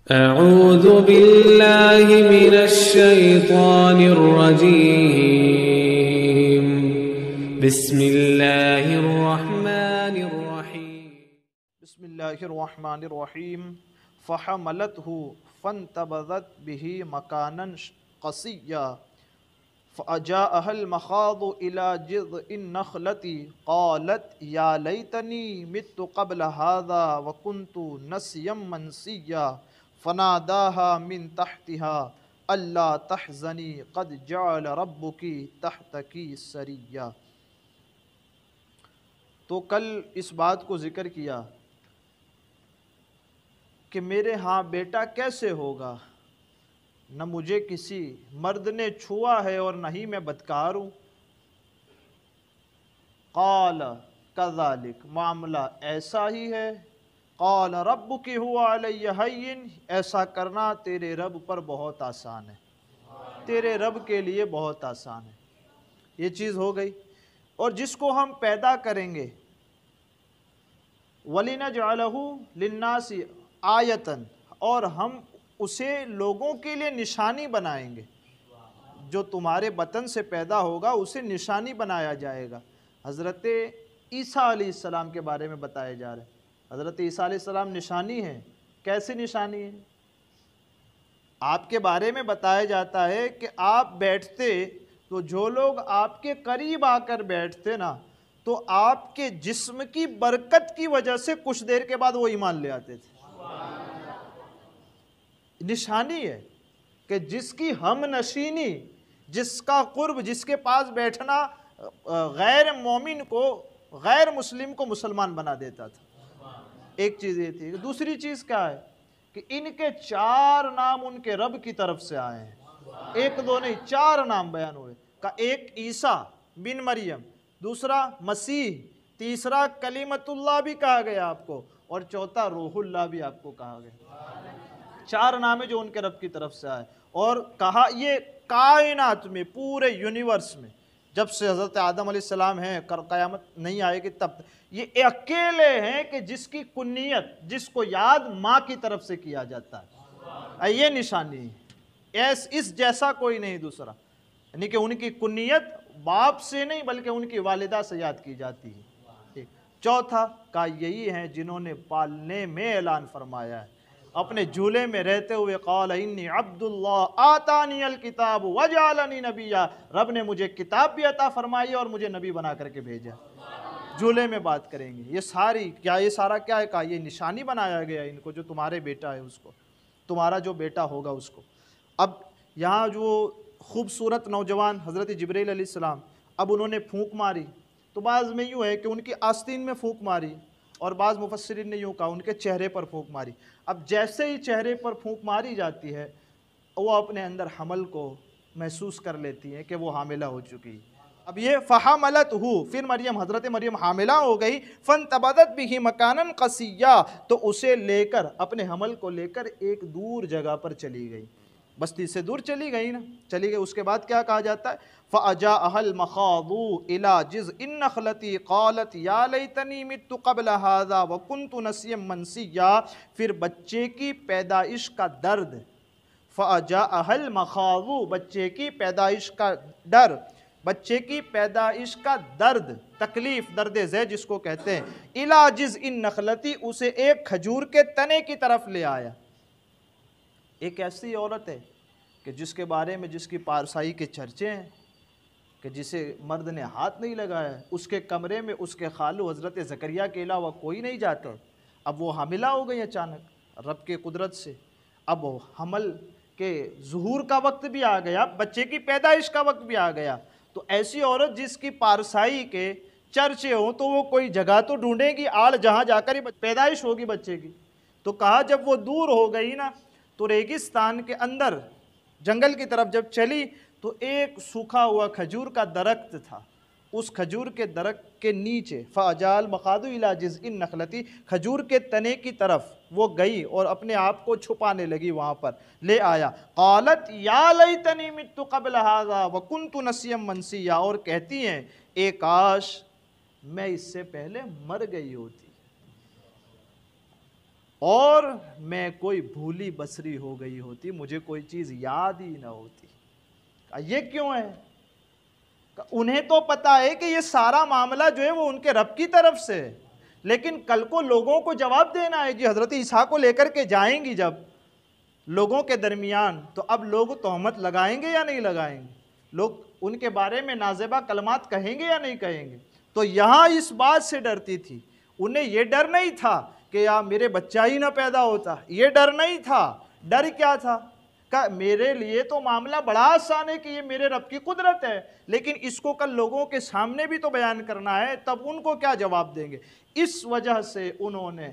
أعوذ بالله من الشيطان الرجيم بسم الله الرحمن الرحيم بسم الله الرحمن الرحيم فحملته فانتبذت به مكانا قصيا فأجاءها المخاض إلى جذع النخلة قالت يا ليتني مت قبل هذا وكنت نسيا منسيا فناداها من تحتها ألا تحزني قد جعل ربك تحتك سريا۔ تو کل اس بات کو ذکر کیا کہ میرے ہاں بیٹا کیسے ہوگا، نہ مجھے کسی مرد نے چھوا ہے اور نہ ہی میں بدکار ہوں۔ قال کذالک، معاملہ ایسا ہی ہے۔ قال ربک هو علی ہین، ایسا کرنا تیرے رب پر بہت آسان ہے، تیرے رب کے لیے بہت آسان ہے۔ یہ چیز ہو گئی۔ اور جس کو ہم پیدا کریں گے وَلِنَجْعَلَهُ لِلنَّاسِ آیَةً، اور ہم اسے لوگوں کے لیے نشانی بنائیں گے۔ جو تمہارے بطن سے پیدا ہوگا اسے نشانی بنایا جائے گا۔ حضرت عیسیٰ علیہ السلام کے بارے میں بتایا جا رہا ہے۔ حضرت عیسیٰ علیہ السلام نشانی ہے۔ کیسی نشانی ہے؟ آپ کے بارے میں بتایا جاتا ہے کہ آپ بیٹھتے تو جو لوگ آپ کے قریب آ کر بیٹھتے نا، تو آپ کے جسم کی برکت کی وجہ سے کچھ دیر کے بعد وہ ایمان لے آتے تھے۔ نشانی ہے کہ جس کی ہم نشینی، جس کا قرب، جس کے پاس بیٹھنا غیر مومن کو، غیر مسلم کو مسلمان بنا دیتا تھا۔ ایک چیز یہ تھی۔ دوسری چیز کیا ہے کہ ان کے 4 نام ان کے رب کی طرف سے آئے ہیں۔ ایک دو نہیں، 4 نام بیان ہوئے۔ ایک عیسیٰ بن مریم، دوسرا مسیح، تیسرا کلمت اللہ بھی کہا گیا آپ کو، اور چوتھا روح اللہ بھی آپ کو کہا گیا۔ 4 نام ہے جو ان کے رب کی طرف سے آئے۔ اور کہا یہ کائنات میں، پورے یونیورس میں، جب سے حضرت آدم علیہ السلام ہیں، قیامت نہیں آئے گی تب یہ اکیلے ہیں کہ جس کی کنیت، جس کو یاد ماں کی طرف سے کیا جاتا ہے۔ یہ نشانی ہے، اس جیسا کوئی نہیں دوسرا، یعنی کہ ان کی کنیت باپ سے نہیں بلکہ ان کی والدہ سے یاد کی جاتی ہے۔ چوتھا کا یہی ہیں جنہوں نے پالنے میں اعلان فرمایا ہے، اپنے جھولے میں رہتے ہوئے قال انی عبد اللہ آتانی الکتاب وجعلنی نبیا، رب نے مجھے کتاب بھی عطا فرمائی اور مجھے نبی بنا کر کے بھیجا۔ جھولے میں بات کریں گے۔ یہ سارا کیا ہے؟ کہا یہ نشانی بنایا گیا ان کو، جو تمہارے بیٹا ہے اس کو، تمہارا جو بیٹا ہوگا اس کو۔ اب یہاں جو خوبصورت نوجوان حضرت جبرائیل علیہ السلام، اب انہوں نے پھونک ماری، تو بعض میں یوں ہے کہ ان کی آستین میں پھونک ماری، اور بعض مفسرین نے یوں کہا ان کے چہرے پر پھونک ماری۔ اب جیسے ہی چہرے پر پھونک ماری جاتی ہے، وہ اپنے اندر حمل کو محسوس کر لیتی ہے کہ وہ حاملہ ہو چکی۔ اب یہ فحملتہ، پھر حضرت مریم حاملہ ہو گئی، فانتبذت بہ مکانا قصیا، تو اسے لے کر، اپنے حمل کو لے کر ایک دور جگہ پر چلی گئی، بستی سے دور چلی گئی نا، چلی گئی۔ اس کے بعد کیا کہا جاتا ہے؟ فَأَجَاءَهَا الْمَخَاضُ إِلَى جِذْعِ النَّخْلَةِ قَالَتْ يَا لَيْتَنِي مِتُّ قَبْلَ هَذَا وَكُنْتُ نَسْيًا مَنْسِيًّا، پھر بچے کی پیدائش کا درد۔ فَأَجَاءَهَا الْمَخَاضُ، بچے کی پیدائش کا ڈر، بچے کی پیدائش کا درد، تکلیف، درد ذہ جس کو کہتے ہیں۔ إِلَى جِذْعِ النَّخْلَةِ، اسے ایک کھجور کے تنے کی طرف لے آیا۔ ایک ایسی عورت ہے کہ جس کے بارے میں، جس کی پارسائی کے چرچے ہیں کہ جسے مرد نے ہاتھ نہیں لگایا، اس کے کمرے میں اس کے خالو حضرت زکریا کے علاوہ کوئی نہیں جاتا۔ اب وہ حاملہ ہو گئی اچانک رب کے قدرت سے۔ اب حمل کے ظہور کا وقت بھی آ گیا، بچے کی پیدائش کا وقت بھی آ گیا، تو ایسی عورت جس کی پارسائی کے چرچے ہوں تو وہ کوئی جگہ تو ڈھونڈے گی، آڑ جہاں جا کر ہی پیدائش ہوگی بچے کی۔ تو کہا جب وہ دور ہو گئی نا، تو ریگستان کے اندر جنگل کی طرف جب چلی تو ایک سوکھا ہوا کھجور کا درخت تھا، اس کھجور کے درخت کے نیچے فَأَجَاءَ الْمَخَاضُ إِلَى جِذْعِ النَّخْلَةِ، کھجور کے تنے کی طرف وہ گئی اور اپنے آپ کو چھپانے لگی، وہاں پر لے آیا۔ قالت یا لیتنی مت قبل هذا وکنت نسیا منسیا، اور کہتی ہیں اے کاش میں اس سے پہلے مر گئی ہوتی۔ اور میں کوئی بھولی بسری ہو گئی ہوتی، مجھے کوئی چیز یاد ہی نہ ہوتی۔ یہ کیوں ہے؟ انہیں تو پتا ہے کہ یہ سارا معاملہ جو ہے وہ ان کے رب کی طرف سے، لیکن کل کو لوگوں کو جواب دینا ہے جی۔ حضرت عیسیٰ کو لے کر کے جائیں گی جب لوگوں کے درمیان، تو اب لوگ تہمت لگائیں گے یا نہیں لگائیں گے؟ لوگ ان کے بارے میں نازیبہ کلمات کہیں گے یا نہیں کہیں گے؟ تو یہاں اس بات سے ڈرتی تھی۔ انہیں یہ ڈر نہیں تھا کہ یا میرے بچہ ہی نہ پیدا ہوتا، یہ ڈر نہیں تھا۔ ڈر کیا تھا؟ کہ میرے لیے تو معاملہ بڑا آسان ہے کہ یہ میرے رب کی قدرت ہے، لیکن اس کو کل لوگوں کے سامنے بھی تو بیان کرنا ہے، تب ان کو کیا جواب دیں گے؟ اس وجہ سے انہوں نے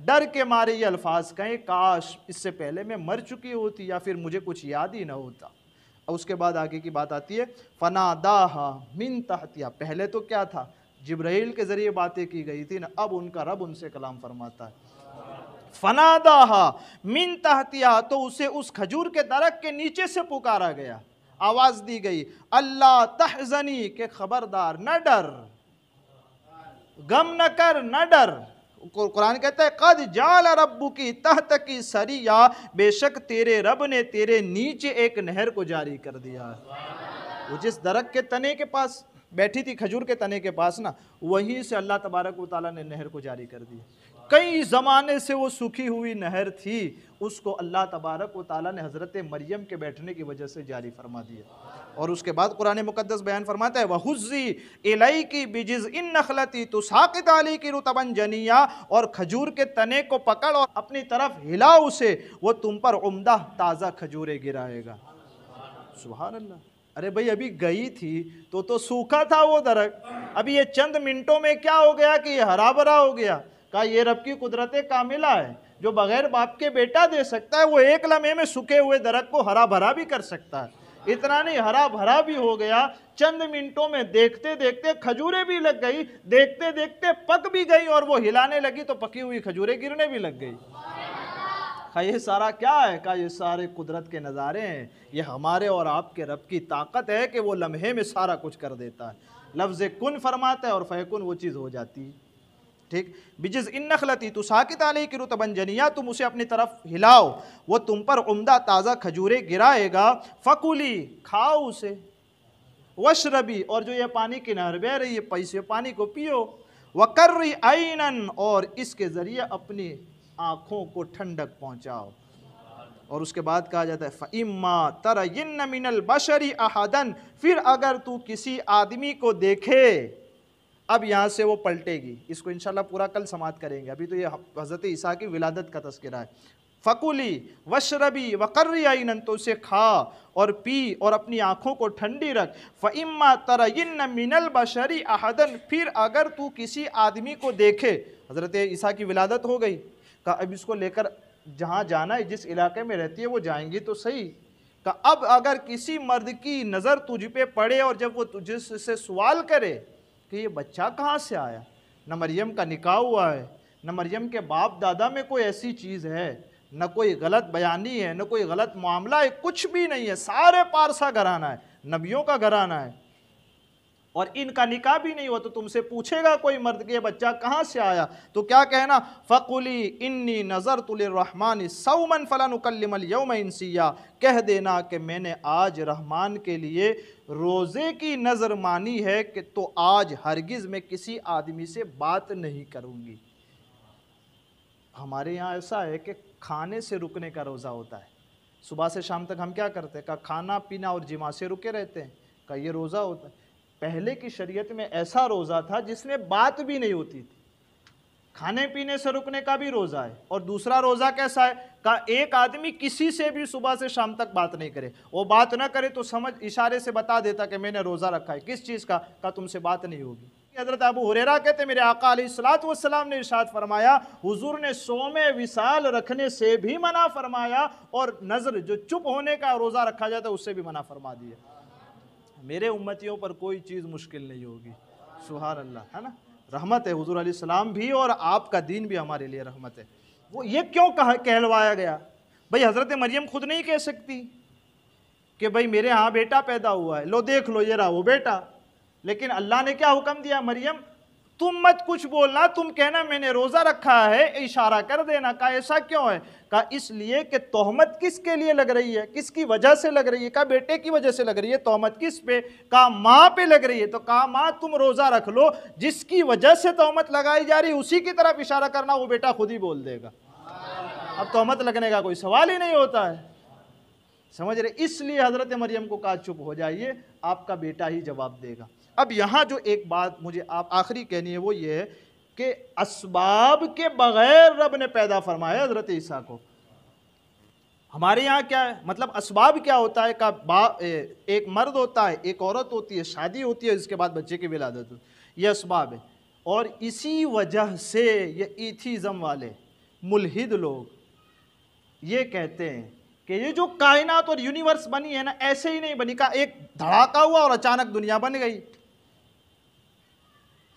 ڈر کے مارے یہ الفاظ کہیں، کاش اس سے پہلے میں مر چکی ہوتی یا پھر مجھے کچھ یاد ہی نہ ہوتا۔ اور اس کے بعد آگے کی بات آتی ہے، فَنَادَاهَا مِن تَحْتِهَا۔ پہلے تو کیا تھا؟ جبرائیل کے ذریعے باتیں کی گئی تھی نا، اب ان کا رب ان سے کلام فرماتا ہے۔ فَنَادَاهَا مِن تَحْتِهَا، تو اسے اس کھجور کے درخت کے نیچے سے پکارا گیا، آواز دی گئی، اللہ تحزنی، کہ خبردار نہ ڈر، غم نہ کر، نہ ڈر۔ قرآن کہتا ہے قد جعل ربکی تحتکی سریا، بے شک تیرے رب نے تیرے نیچے ایک نہر کو جاری کر دیا۔ وہ جس درخت کے تنے کے پاس بیٹھی تھی، کھجور کے تنے کے پاس نا، وہیں سے اللہ تبارک و تعالیٰ نے نہر کو جاری کر دیا۔ کئی زمانے سے وہ سوکھی ہوئی نہر تھی، اس کو اللہ تبارک و تعالیٰ نے حضرت مریم کے بیٹھنے کی وجہ سے جاری فرما دیا۔ اور اس کے بعد قرآن مقدس بیان فرماتا ہے وَحُزِّي إِلَيْكِ بِجِزْءِ النَّخْلَةِ تُسَاقِطْ عَلَيْكِ رُطَبًا جَنِيًّا، اور کھجور کے تنے کو پکڑ اور اپنی طرف ہلاؤ اسے، وہ تم پر عمدہ تازہ کھجوریں گرائے گا۔ سبحان اللہ۔ ارے بھئی ابھی گئی تھی تو سوکھا تھا وہ درخت، ابھی یہ چند منٹوں میں کیا ہو گیا کہ یہ ہرا بھرا ہو گیا۔ کہا یہ رب کی قدرت کاملہ ہے، جو بغیر باپ کے بیٹا دے سکتا ہے، وہ ایک لمحے میں سکے ہوئے درخت کو ہرا بھرا بھی کر سکتا ہے۔ اتنا نہیں، ہرا بھرا بھی ہو گیا، چند منٹوں میں دیکھتے دیکھتے کھجوریں بھی لگ گئی، دیکھتے دیکھتے پک بھی گئی، اور وہ ہلانے لگی تو پکی ہوئی کھجوریں گرنے بھی لگ گئی۔ یہ سارا کیا ہے؟ کہا یہ سارے قدرت کے نظارے ہیں، یہ ہمارے اور آپ کے رب کی طاقت ہے کہ وہ لمحے میں سارا کچھ کر دیتا ہے۔ لفظ کن فرماتا ہے اور فیکن وہ چیز ہو جاتی ہے۔ ٹھیک، بجز النخلۃ تساقط علیک رطبا جنیا، تم اسے اپنی طرف ہلاؤ، وہ تم پر عمدہ تازہ کھجوریں گرائے گا، فکلی، کھاؤ اسے، وشربی، اور جو یہ پانی کی نہر بہہ رہی ہے پیسے پانی کو پیو، وقرری عینا، اور اس کے ذریعے اپنی آنکھوں کو ٹھنڈک پہنچاؤ۔ اور اس کے بعد کہا جاتا ہے فَإِمَّا تَرَيِنَّ مِنَ الْبَشَرِ أَحَدًا، پھر اگر تو کسی آدمی کو دیکھے، اب یہاں سے وہ پلٹے گی، اس کو انشاءاللہ پورا کل سماعت کریں گے، ابھی تو یہ حضرت عیسیٰ کی ولادت کا تذکرہ ہے۔ فَكُلِي وَاشْرَبِي وَقَرِّي عَيْنًا، تو اسے کھا اور پی اور اپنی آنکھوں کو ٹھنڈی رکھ۔ فَإِمَّا تَرَيِنَّ مِنَ الْبَشَرِ أَحَدًا، پھر اگر تو کسی آدمی کو دیکھے، حضرت عیسیٰ کی ولادت ہو گئی، کہا اب اس کو لے کر جہاں جانا ہے، جس علاقے میں رہتی ہے وہ جائیں گی تو صحیح۔ کہا اب اگر کسی مرد کی نظر تجھ پہ پڑے اور جب وہ تجھ سے سوال کرے کہ یہ بچہ کہاں سے آیا، نہ مریم کا نکاح ہوا ہے، نہ مریم کے باپ دادا میں کوئی ایسی چیز ہے، نہ کوئی غلط بیانی ہے، نہ کوئی غلط معاملہ ہے، کچھ بھی نہیں ہے، سارے پارسا گھرانہ ہے، نبیوں کا گھرانہ ہے، اور ان کا نکاح بھی نہیں ہوا، تو تم سے پوچھے گا کوئی مرد کہ یہ بچہ کہاں سے آیا، تو کیا کہنا، فَقُلِي إِنِّي نَظَرْتُ لِلرَّحْمَنِ صَوْمًا فَلَا نُكَلِّمَ الْيَوْمَ إِنسِيًّا، کہہ دینا کہ میں نے آج رحمان کے لیے روزے کی نظر مانی ہے کہ تو آج ہرگز میں کسی آدمی سے بات نہیں کروں گی۔ ہمارے یہاں ایسا ہے کہ کھانے سے رکنے کا روزہ ہوتا ہے، صبح سے شام تک ہم کیا کرتے ہیں، کہا کھانا پینا اور جماع سے رکے رہتے ہیں، کہا یہ روزہ ہوتا ہے۔ پہلے کی شریعت میں ایسا روزہ تھا جس میں بات بھی نہیں ہوتی تھی، کھانے پینے سے رکنے کا بھی روزہ ہے، اور دوسرا روزہ کیسا ہے، کہا ایک آدمی کسی سے بھی صبح سے شام تک بات نہیں کرے، وہ بات نہ کرے تو سمجھ اشارے سے بتا دیتا کہ میں نے روزہ رکھا ہے، کس چیز کا، کہا تم سے بات نہیں ہوگی۔ حضرت ابو ہریرہ کہتے ہیں میرے آقا علیہ السلام نے ارشاد فرمایا، حضور نے صوم وصال رکھنے سے بھی منع فرمایا، اور نظر جو چپ ہونے کا روزہ رکھا جاتا ہے اس سے بھی منع فرما دیا۔ میرے امتیوں پر کوئی چیز مشکل نہیں ہوگی، سبحان اللہ، ہے نا، رحمت ہے حضور علیہ السلام بھی اور آپ کا دین بھی ہمارے لیے رحمت ہے۔ وہ یہ کیوں کہلوایا گیا؟ بھئی حضرت مریم خود نہیں کہہ سکتی کہ بھئی میرے ہاں بیٹا پیدا ہوا ہے، لو دیکھ لو یہ رہا وہ بیٹا، لیکن اللہ نے کیا حکم دیا، مریم تم مت کچھ بولنا، تم کہنا میں نے روزہ رکھا ہے، اشارہ کر دینا۔ کہا ایسا کیوں ہے؟ کہا اس لیے کہ تہمت کس کے لیے لگ رہی ہے، کس کی وجہ سے لگ رہی ہے؟ کہا بیٹے کی وجہ سے لگ رہی ہے۔ تہمت کس پہ؟ کہا ماں پہ لگ رہی ہے۔ تو کہا ماں تم روزہ رکھ لو، جس کی وجہ سے تہمت لگائی جا رہی ہے اسی کی طرف اشارہ کرنا، وہ بیٹا خود ہی بول دے گا۔ اب تہمت لگنے کا کوئی سوال ہی نہیں ہوتا ہے، سمجھ رہے؟ اس لیے حضرت مریم کو کہا چپ ہو جائیے، آپ کا بیٹا ہی جواب دے گا۔ اب یہاں جو ایک بات مجھے آپ آخری کہنی ہے وہ یہ ہے کہ اسباب کے بغیر رب نے پیدا فرمایا حضرت عیسیٰ کو۔ ہمارے یہاں کیا ہے؟ مطلب اسباب کیا ہوتا ہے کہ ایک مرد ہوتا ہے، ایک عورت ہوتی ہے، شادی ہوتی ہے، اس کے بعد بچے کی ولادت ہوتی ہے، یہ اسباب ہے۔ اور اسی وجہ سے یہ ایتھیزم والے ملحد لوگ یہ کہتے ہیں کہ یہ جو کائنات اور یونیورس بنی ہے نا، ایسے ہی نہیں بنی، کا ایک دھڑاکہ ہوا اور اچانک دنیا بن گئی۔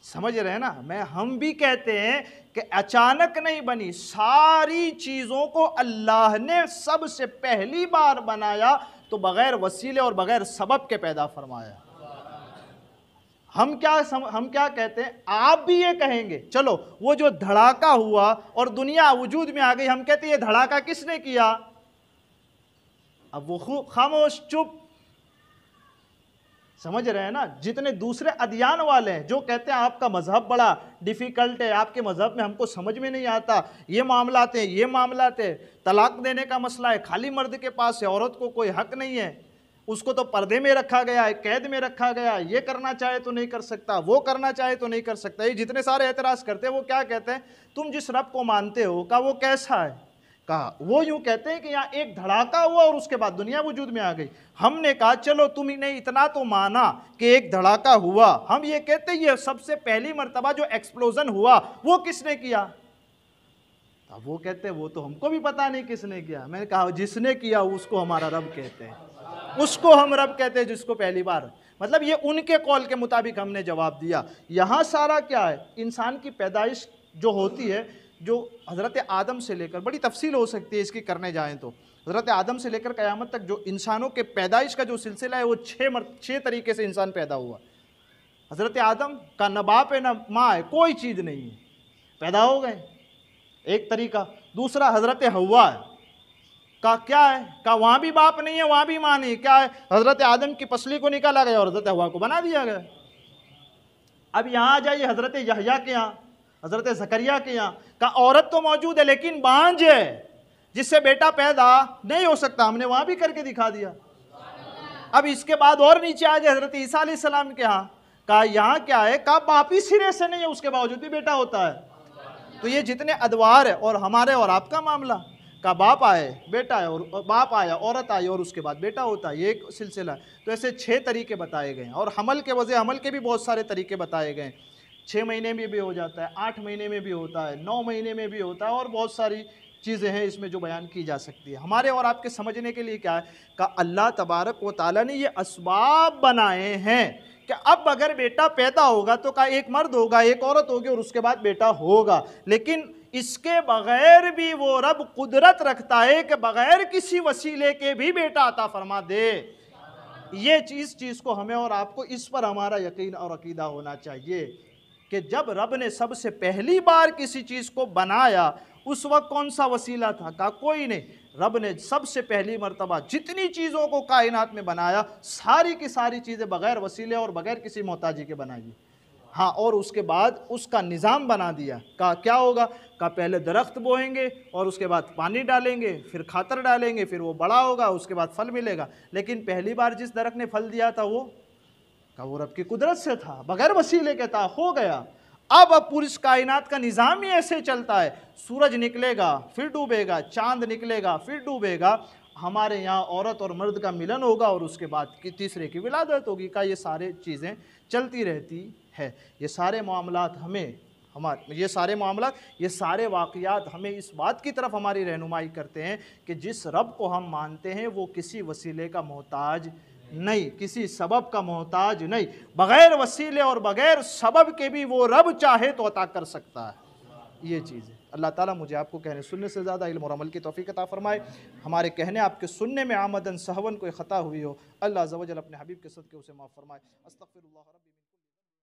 سمجھ رہے ہیں نا؟ ہم بھی کہتے ہیں کہ اچانک نہیں بنی، ساری چیزوں کو اللہ نے سب سے پہلی بار بنایا تو بغیر وسیلے اور بغیر سبب کے پیدا فرمایا۔ ہم کیا کہتے ہیں؟ آپ بھی یہ کہیں گے، چلو وہ جو دھڑاکہ ہوا اور دنیا وجود میں آ گئی، ہم کہتے ہیں یہ دھڑاکہ کس نے کیا؟ اب وہ خاموش، چپ۔ سمجھ رہے ہیں نا؟ جتنے دوسرے ادیان والے ہیں جو کہتے ہیں آپ کا مذہب بڑا ڈیفیکلٹ ہے، آپ کے مذہب میں ہم کو سمجھ میں نہیں آتا، یہ معاملات ہیں، یہ معاملات ہیں، طلاق دینے کا مسئلہ ہے خالی مرد کے پاس ہے، عورت کو کوئی حق نہیں ہے، اس کو تو پردے میں رکھا گیا ہے، قید میں رکھا گیا ہے، یہ کرنا چاہے تو نہیں کر سکتا، وہ کرنا چاہے تو نہیں کر سکتا۔ یہ جتنے سارے اعتراض کرتے ہیں وہ کیا کہتے ہیں؟ تم جس رب کو مانتے ہو کہا وہ کیسا ہے؟ کہا وہ یوں کہتے ہیں کہ یہاں ایک دھڑاکہ ہوا اور اس کے بعد دنیا وجود میں آ گئی۔ ہم نے کہا چلو تم نے اتنا تو مانا کہ ایک دھڑاکہ ہوا، ہم یہ کہتے ہیں یہ سب سے پہلی مرتبہ جو ایکسپلوژن ہوا وہ کس نے کیا؟ اب وہ کہتے ہیں وہ تو ہم کو بھی پتا نہیں کس نے کیا۔ میں نے کہا جس نے کیا اس کو ہمارا رب کہتے ہیں، اس کو ہم رب کہتے ہیں جس کو پہلی بار، مطلب یہ ان کے قول کے مطابق ہم نے جواب دیا۔ یہاں سارا کیا ہے؟ انسان کی پیدائش جو ہوتی ہے، جو حضرت آدم سے لے کر، بڑی تفصیل ہو سکتی ہے اس کی کرنے جائیں تو، حضرت آدم سے لے کر قیامت تک جو انسانوں کے پیدائش کا جو سلسلہ ہے وہ 6 طریقے سے انسان پیدا ہوا۔ حضرت آدم کا نہ باپ ہے نہ ماں ہے، کوئی چیز نہیں ہے، پیدا ہو گئے، ایک طریقہ۔ دوسرا حضرت حوا ہے، کہا کیا ہے؟ کہا وہاں بھی باپ نہیں ہے وہاں بھی ماں نہیں ہے، کیا ہے؟ حضرت آدم کی پسلی کو نکالا گیا اور حضرت حوا کو بنا دیا گیا۔ اب یہاں آ جائیے حضرت یحییٰ کے یہاں، حضرت زکریا کے یہاں، کہا عورت تو موجود ہے لیکن بانجھ ہے جس سے بیٹا پیدا نہیں ہو سکتا، ہم نے وہاں بھی کر کے دکھا دیا۔ اب اس کے بعد اور نیچے آ جائے حضرت عیسیٰ علیہ السلام کے ہاں، کہا یہاں کیا ہے؟ کہا باپ ہی سرے سے نہیں ہے اس کے باوجود بھی بیٹا ہوتا ہے۔ تو یہ جتنے ادوار ہے اور ہمارے اور آپ کا معاملہ، کہا باپ آئے بیٹا ہے، اور باپ آیا عورت آئی اور اس کے بعد بیٹا ہوتا ہے، یہ ایک سلسلہ ہے۔ تو ایسے 6 طریقے بتائے گئے ہیں، اور حمل کے وضع حمل کے بھی بہت سارے طریقے بتائے گئے ہیں۔ 6 مہینے میں بھی ہو جاتا ہے، 8 مہینے میں بھی ہوتا ہے، 9 مہینے میں بھی ہوتا ہے، اور بہت ساری چیزیں ہیں اس میں جو بیان کی جا سکتی ہے۔ ہمارے اور آپ کے سمجھنے کے لیے کیا ہے کہ اللہ تبارک و تعالیٰ نے یہ اسباب بنائے ہیں کہ اب اگر بیٹا پیدا ہوگا تو ایک مرد ہوگا ایک عورت ہوگی اور اس کے بعد بیٹا ہوگا، لیکن اس کے بغیر بھی وہ رب قدرت رکھتا ہے کہ بغیر کسی وسیلے کے بھی بیٹا عطا فرما دے۔ یہ چیز کو ہمیں اور آپ کو اس پر ہمارا یقین اور عقیدہ ہونا چاہیے کہ جب رب نے سب سے پہلی بار کسی چیز کو بنایا اس وقت کون سا وسیلہ تھا؟ کہا کوئی نہیں۔ رب نے سب سے پہلی مرتبہ جتنی چیزوں کو کائنات میں بنایا ساری کی ساری چیزیں بغیر وسیلے اور بغیر کسی محتاجی کے بنائی، ہاں، اور اس کے بعد اس کا نظام بنا دیا۔ کہا کیا ہوگا؟ کہا پہلے درخت بوئیں گے اور اس کے بعد پانی ڈالیں گے، پھر کھاتر ڈالیں گے، پھر وہ بڑا ہوگا، اس کے بعد پھل ملے گا۔ لیکن پہلی بار جس درخت نے پھل دیا تھا وہ رب کی قدرت سے تھا، بغیر وسیلے کے تھا، ہو گیا۔ اب پوری کائنات کا نظام ہی ایسے چلتا ہے، سورج نکلے گا پھر ڈوبے گا، چاند نکلے گا پھر ڈوبے گا، ہمارے یہاں عورت اور مرد کا ملن ہوگا اور اس کے بعد تیسرے کی ولادت ہوگی۔ کا یہ سارے چیزیں چلتی رہتی ہے۔ یہ سارے معاملات یہ سارے واقعات ہمیں اس بات کی طرف ہماری رہنمائی کرتے ہیں کہ جس رب کو ہم مانتے ہیں وہ کسی وسیلے کا محتاج نہیں، کسی سبب کا محتاج نہیں، بغیر وسیلے اور بغیر سبب کے بھی وہ رب چاہے تو عطا کر سکتا ہے۔ یہ چیز ہے۔ اللہ تعالیٰ مجھے آپ کو کہنے سننے سے زیادہ علم اور عمل کی توفیق عطا فرمائے۔ ہمارے کہنے آپ کے سننے میں آمدن سہون کوئی خطا ہوئی ہو، اللہ عز و جل اپنے حبیب کے صدقے اسے معاف فرمائے۔ استغفر اللہ ربی